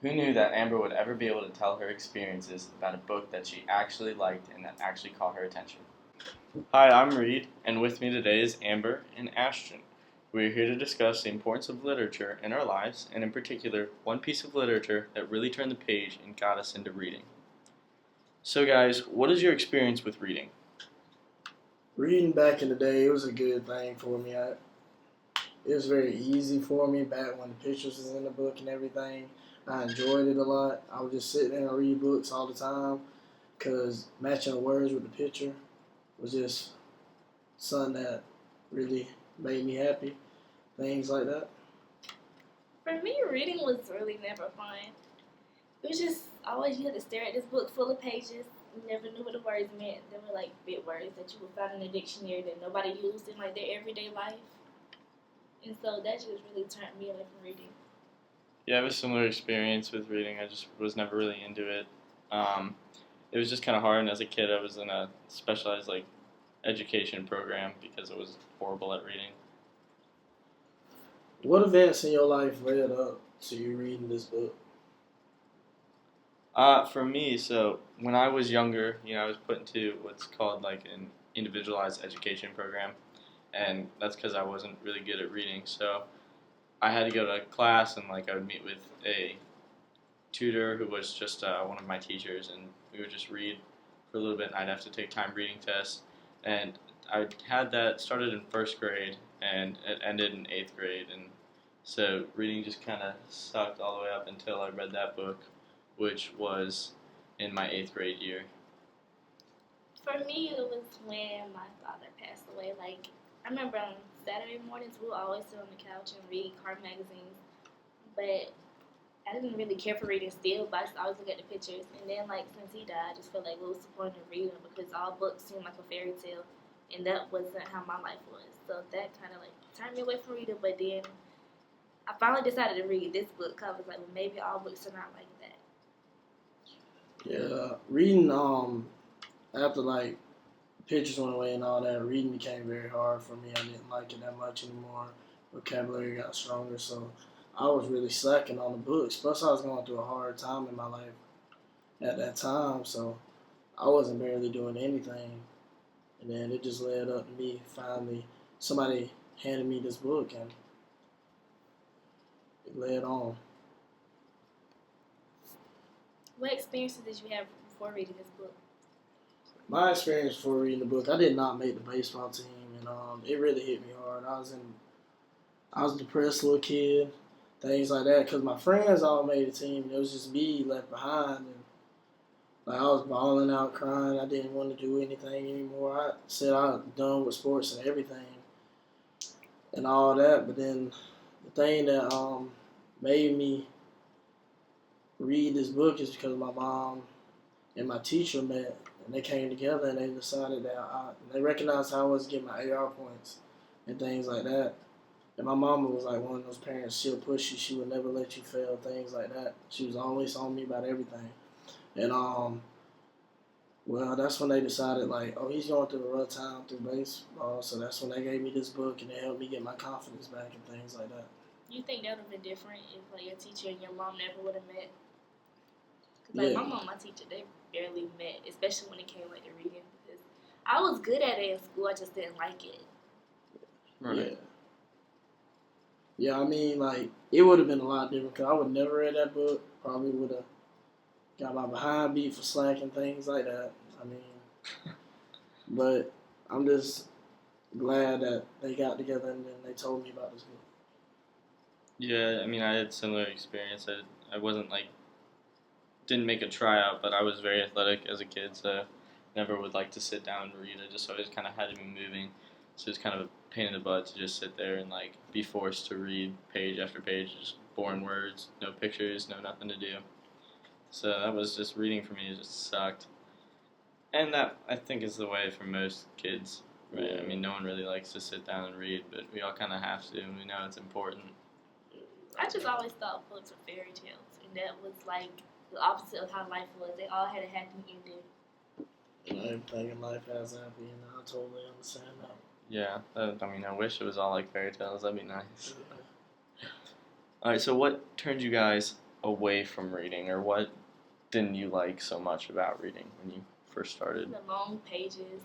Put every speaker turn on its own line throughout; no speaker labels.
Who knew that Amber would ever be able to tell her experiences about a book that she actually liked and that actually caught her attention? Hi, I'm Reed, and with me today is Amber and Ashton. We are here to discuss the importance of literature in our lives, and in particular, one piece of literature that really turned the page and got us into reading. So, guys, what is your experience with reading?
Reading back in the day, it was a good thing for me. It was very easy for me back when the pictures was in the book and everything. I enjoyed it a lot. I would just sit there and read books all the time because matching the words with the picture was just something that really made me happy. Things like that.
For me, reading was really never fun. It was just always you had to stare at this book full of pages. You never knew what the words meant. They were like big words that you would find in a dictionary that nobody used in like their everyday life. And so that just really turned me away from reading.
Yeah, I have a similar experience with reading. I just was never really into it. Um, it was just kind of hard, and as a kid, I was in a specialized education program because I was horrible at reading.
What events in your life led up to you reading this book?
For me, so when I was younger, I was put into what's called like an individualized education program, and that's because I wasn't really good at reading. So I had to go to class, and I would meet with a tutor who was just one of my teachers, and we would just read for a little bit. And I'd have to take time reading tests, and I had that started in first grade, and it ended in eighth grade, and so reading just kind of sucked all the way up until I read that book, which was in my eighth grade year.
For me, it was when my father passed away. I remember on Saturday mornings, we would always sit on the couch and read car magazines. But I didn't really care for reading still, but I just always look at the pictures. And then, since he died, I just felt like what was the point of reading because all books seemed like a fairy tale, and that wasn't how my life was. So that kind of turned me away from reading. But then I finally decided to read this book. I was like, well, maybe all books are not like that.
Yeah, reading after pictures went away and all that, reading became very hard for me. I didn't like it that much anymore. Vocabulary got stronger, so I was really slacking on the books. Plus, I was going through a hard time in my life at that time, so I wasn't barely doing anything. And then it just led up to me finally somebody handed me this book, and it led on.
What experiences did you have before reading this book?
My experience before reading the book, I did not make the baseball team, and it really hit me hard. I was a depressed little kid, things like that, because my friends all made the team, and it was just me left behind, and I was bawling out, crying. I didn't want to do anything anymore. I said I was done with sports and everything, and all that. But then the thing that made me read this book is because my mom and my teacher met, and they came together and they decided that they recognized how I was getting my AR points and things like that. And my mama was like one of those parents. She'll push you. She would never let you fail. Things like that. She was always on me about everything. And well, that's when they decided oh, he's going through a rough time through baseball. So that's when they gave me this book and they helped me get my confidence back and things like that.
You think that would have been different if your teacher and your mom never would have met?
Yeah.
My mom and my teacher, they barely met, especially when it came to reading. Because I was good at it in school, I just didn't like it.
Right.
Yeah. Yeah, I mean, it would have been a lot different because I would never read that book. Probably would have got my behind beat for slack and things like that. I mean, but I'm just glad that they got together and then they told me about this book.
Yeah, I mean, I had similar experience. I wasn't didn't make a tryout, but I was very athletic as a kid, so never would like to sit down and read. I just always kind of had to be moving, so it's kind of a pain in the butt to just sit there and be forced to read page after page, just boring words, no pictures, no nothing to do. So that was just reading for me. It just sucked, and that I think is the way for most kids, right?
Yeah.
I mean, no one really likes to sit down and read, but we all kind of have to, and we know it's important.
I just always thought books were fairy tales, and that was the opposite of how life was. They all had a happy ending.
Everything in life has a happy ending. I totally understand that.
Yeah, I mean, I wish it was all like fairy tales. That'd be nice. All right, so what turned you guys away from reading, or what didn't you like so much about reading when you first started?
The long pages,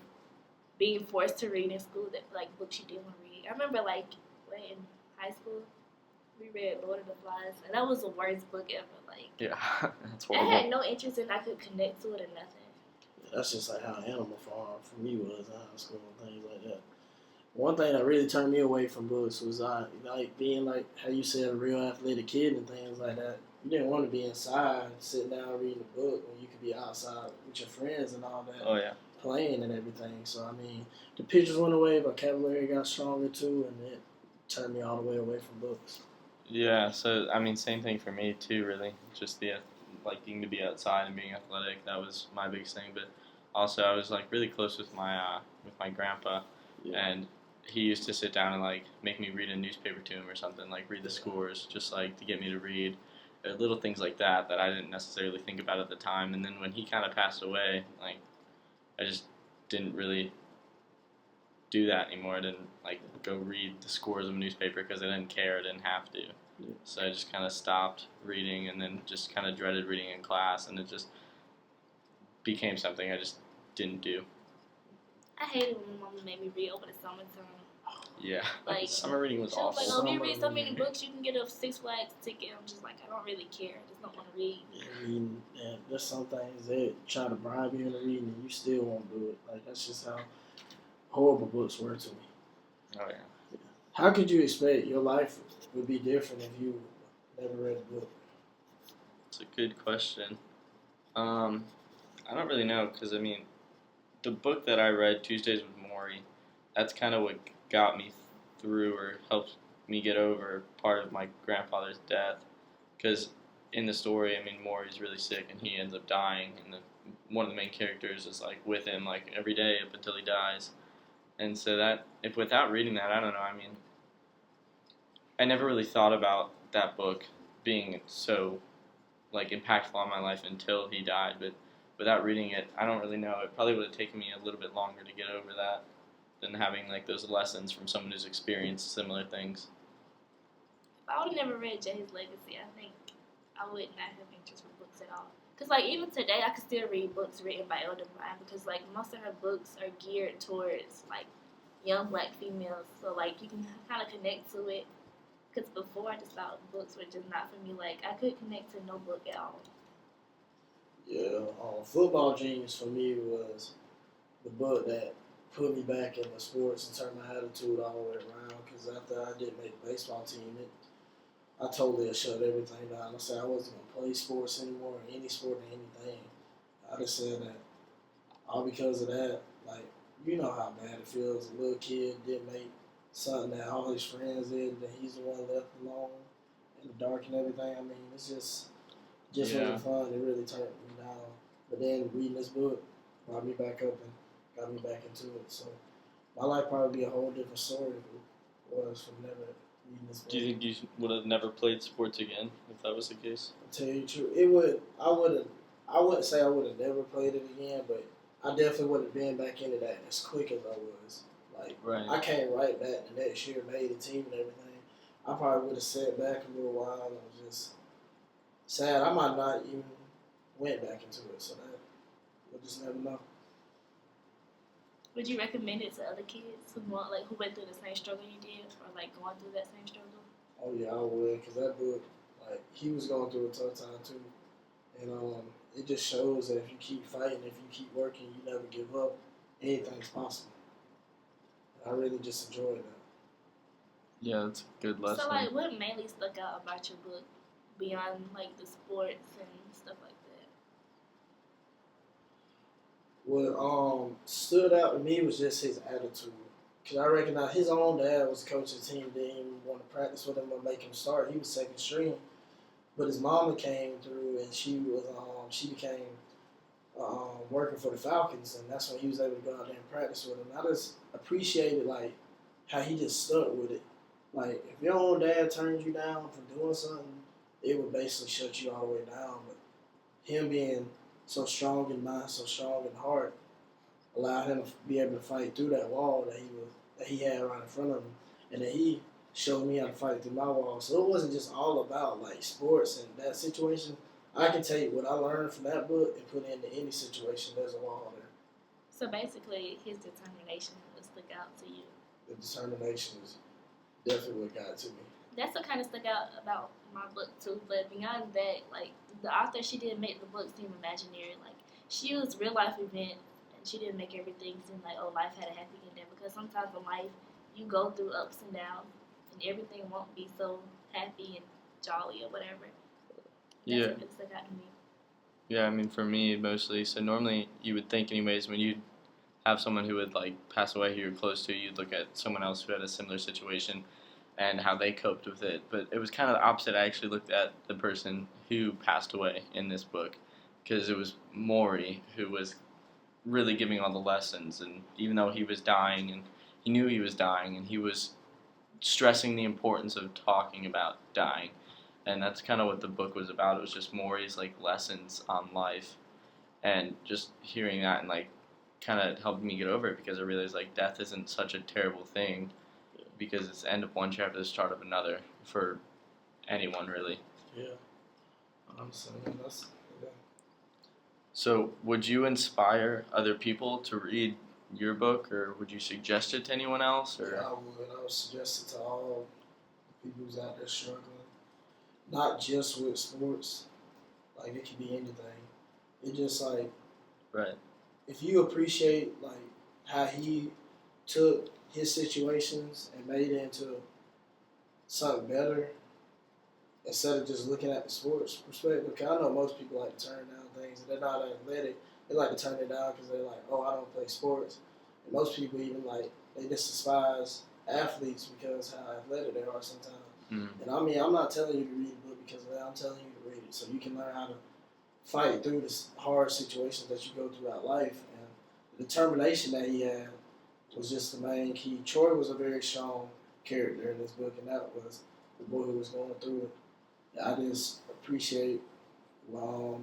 being forced to read in school that like books you didn't want to read. I remember like in high school we read Lord of the Flies, and that was the worst book ever. Like
Yeah, that's
I
horrible.
had no interest in. I could connect to it or nothing.
That's just like how Animal Farm for me was in high school and things like that. One thing that really turned me away from books was like being like how you said a real athletic kid and things like that. You didn't want to be inside sitting down reading a book when you could be outside with your friends and all that.
Oh yeah.
Playing and everything. So I mean, the pictures went away, vocabulary got stronger too, and it turned me all the way away from books.
Yeah, so I mean, same thing for me too. Really, just the liking to be outside and being athletic. That was my biggest thing. But also, I was like really close with my grandpa, and he used to sit down and like make me read a newspaper to him or something, like read the scores, just like to get me to read. Little things like that I didn't necessarily think about at the time. And then when he kind of passed away, like I just didn't really do that anymore. I didn't like go read the scores of a newspaper because I didn't care. I didn't have to.
Yeah.
So I just kind of stopped reading, and then just kind of dreaded reading in class, and it just became something I just didn't do.
I hated when my mama made me read over the summertime.
Yeah,
Like,
summer reading was
She was like,
awful.
"Oh, if you read so many books, you can get a Six Flags ticket." I'm just like, I don't really care. I just don't want to read.
Reading, and there's some things that try to bribe you into reading, and you still won't do it. Like that's just how horrible books were to me.
Oh yeah.
How could you expect your life would be different if you never read a book?
It's a good question. I don't really know, because I mean, the book that I read, Tuesdays with Morrie, that's kind of what got me through or helped me get over part of my grandfather's death. Because in the story, I mean, Morrie's really sick and he ends up dying, and one of the main characters is like with him like every day up until he dies. And so that, if without reading that, I don't know. I mean, I never really thought about that book being so like impactful on my life until he died. But without reading it, I don't really know. It probably would have taken me a little bit longer to get over that than having like those lessons from someone who's experienced similar things.
If I would have never read Jay's Legacy, I think I would not have interest in books at all. Because, like, even today, I can still read books written by Elder Brand because, like, most of her books are geared towards, like, young black females. So, like, you can kind of connect to it. Because before, I just thought books were just not for me. Like, I couldn't connect to no book at all.
Yeah, Football Genius for me was the book that put me back in the sports and turned my attitude all the way around. Because after I didn't make the baseball team, I totally shut everything down. I said I wasn't going to play sports anymore, or any sport or anything. I just said that all because of that. Like, you know how bad it feels. A little kid didn't make something that all his friends did, and he's the one left alone in the dark and everything. I mean, it's just wasn't fun. It really turned me down. But then reading this book brought me back up and got me back into it. So my life probably be a whole different story if it was from never reading this book.
Do you think you would have never played sports again if that was the case?
To tell you the truth, it would. I wouldn't say I would have never played it again, but I definitely wouldn't have been back into that as quick as I was. Like,
right.
I came right back the next year, made the team and everything. I probably would have sat back a little while and was just sad. I might not even went back into it, so that we'll just never know.
Would you recommend it to other kids who went through the same struggle you did, or like going through that same struggle?
Oh yeah, I would, because that book, like, he was going through a tough time too, and it just shows that if you keep fighting, if you keep working, you never give up, anything's possible. I really just enjoyed that.
Yeah, that's a good lesson.
So, like, what mainly stuck out about your book beyond, like, the sports and stuff like that?
What stood out to me was just his attitude. Because I recognize his own dad was coaching the team, didn't even want to practice with him or make him start. He was second string. But his mama came through and she became working for the Falcons, and that's when he was able to go out there and practice with him. I just appreciated, like, how he just stuck with it. Like, if your own dad turns you down for doing something, it would basically shut you all the way down. But him being so strong in mind, so strong in heart, allowed him to be able to fight through that wall that he had right in front of him, and that he showed me how to fight through my walls. So it wasn't just all about like sports and that situation. I can take what I learned from that book and put it into any situation. There's a wall there.
So basically, his determination would stick out to you.
The determination is definitely what got to me.
That's what kind of stuck out about my book too. But beyond that, like the author, she didn't make the book seem imaginary. Like she used real life events, and she didn't make everything seem like life had a happy ending. Because sometimes in life, you go through ups and downs, and everything won't be so happy and jolly or whatever. That's what really stuck out to me.
Yeah, I mean, for me, mostly. So normally you would think anyways, when you have someone who would, like, pass away who you're close to, you'd look at someone else who had a similar situation and how they coped with it. But it was kind of the opposite. I actually looked at the person who passed away in this book because it was Maury who was really giving all the lessons. And even though he was dying and he knew he was dying and he was stressing the importance of talking about dying. And that's kind of what the book was about. It was just Maury's, like, lessons on life. And just hearing that and, like, kind of helped me get over it because I realized, like, death isn't such a terrible thing because it's the end of one chapter, the start of another for anyone, really.
Yeah. I'm saying that's. Yeah.
So, would you inspire other people to read your book, or would you suggest it to anyone else? Or?
Yeah, I would. I would suggest it to all people who's out there struggling. Not just with sports. Like, it could be anything. It just, like,
Right.
if you appreciate, like, how he took his situations and made it into something better instead of just looking at the sports perspective. Because I know most people like to turn down things and they're not athletic. They like to turn it down because they're like, oh, I don't play sports. And most people even, like, they just despise athletes because how athletic they are sometimes.
Mm.
And I mean, I'm not telling you to read the book because of that. I'm telling you to read it so you can learn how to fight through the hard situations that you go throughout life. And the determination that he had was just the main key. Troy was a very strong character in this book, and that was the boy who was going through it. I just appreciate what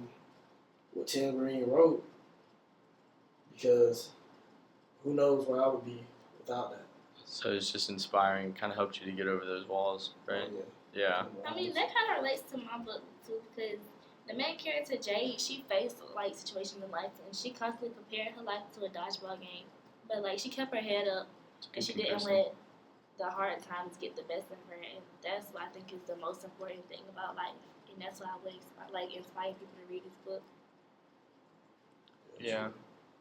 Tim Green wrote because who knows where I would be without that.
So it's just inspiring, kind of helped you to get over those walls, right?
Oh,
Yeah.
I mean, that kind of relates to my book too because the main character Jade, she faced like situations in life, and she constantly compared her life to a dodgeball game. But like she kept her head up, and she didn't let the hard times get the best of her, and that's what I think is the most important thing about life, and that's why I would inspire people to read this book.
Yeah.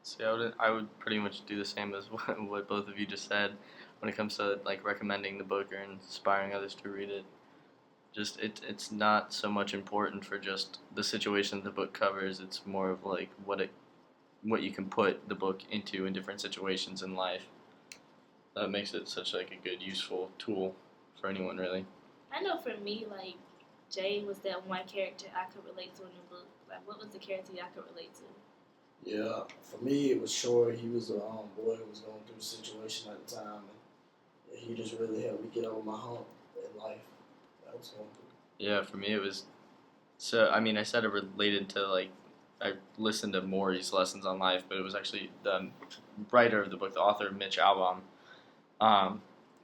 See, I would pretty much do the same as what both of you just said when it comes to, like, recommending the book or inspiring others to read it. Just it's not so much important for just the situation the book covers. It's more of, like, what you can put the book into in different situations in life. That makes it such, like, a good, useful tool for anyone, really.
I know for me, like, Jade was that one character I could relate to in the book. Like, what was the character I could relate to?
Yeah, for me it was Troy. He was a boy who was going through a situation at the time, and he just really helped me get over my hump in life. I was going through.
Yeah, for me it was. So I mean, I said it related to, like, I listened to Maury's lessons on life, but it was actually the writer of the book, the author Mitch Albom,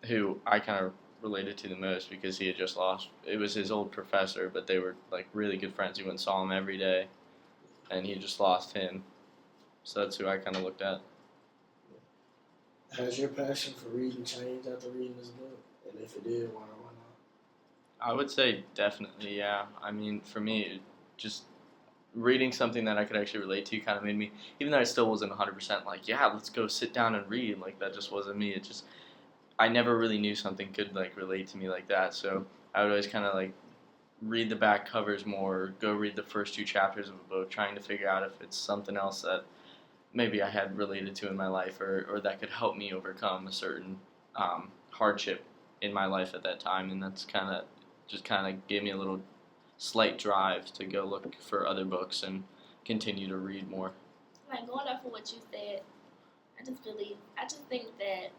who I kind of related to the most because he had just lost. It was his old professor, but they were, like, really good friends. He went and saw him every day, and he just lost him. So that's who I kind of looked at.
Has your passion for reading changed after reading this book? And if it did, why not?
I would say definitely, yeah. I mean, for me, just reading something that I could actually relate to kind of made me, even though I still wasn't 100% like, yeah, let's go sit down and read. Like, that just wasn't me. It just, I never really knew something could, like, relate to me like that. So I would always kind of, like, read the back covers more, go read the first 2 chapters of a book, trying to figure out if it's something else that maybe I had related to in my life or that could help me overcome a certain hardship in my life at that time. And that's kind of gave me a little slight drive to go look for other books and continue to read more.
Like, going off of what you said, I just think that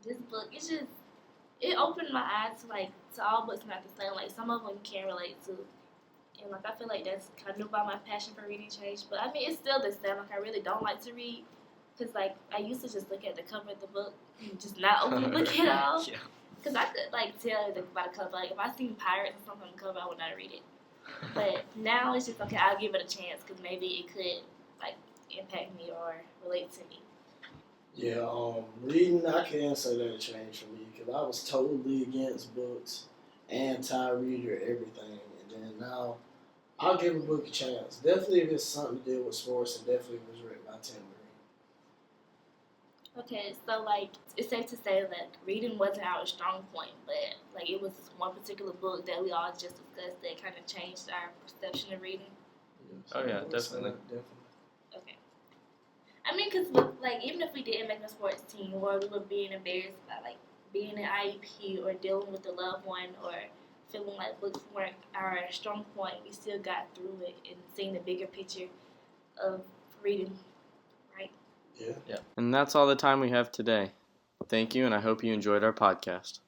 this book, it opened my eyes to all books not the same. Like, some of them you can't relate to. And, like, I feel like that's kind of why my passion for reading changed. But, I mean, it's still the same. Like, I really don't like to read. Because, like, I used to just look at the cover of the book and just not open the book at all.
Yeah.
Because I could, like, tell by the cover. Like, if I seen pirates or something on the cover, I would not read it. But now it's just, okay, I'll give it a chance because maybe it could, like, impact me or relate to me.
Yeah, reading, I can't say that changed for me because I was totally against books, anti-reader, everything. And then now, I'll give a book a chance. Definitely if it's something to do with sports, and definitely if it was written by Tim Green.
Okay, so, like, it's safe to say that reading wasn't our strong point, but, like, it was one particular book that we all just discussed that kind of changed our perception of reading.
Yes,
Oh, yeah,
I would say
definitely.
Okay. I mean, because, like, even if we didn't make a sports team or we were being embarrassed by, like, being an IEP or dealing with a loved one or feeling like books weren't our strong point, we still got through it and seeing the bigger picture of reading, right?
Yeah.
And that's all the time we have today. Thank you, and I hope you enjoyed our podcast.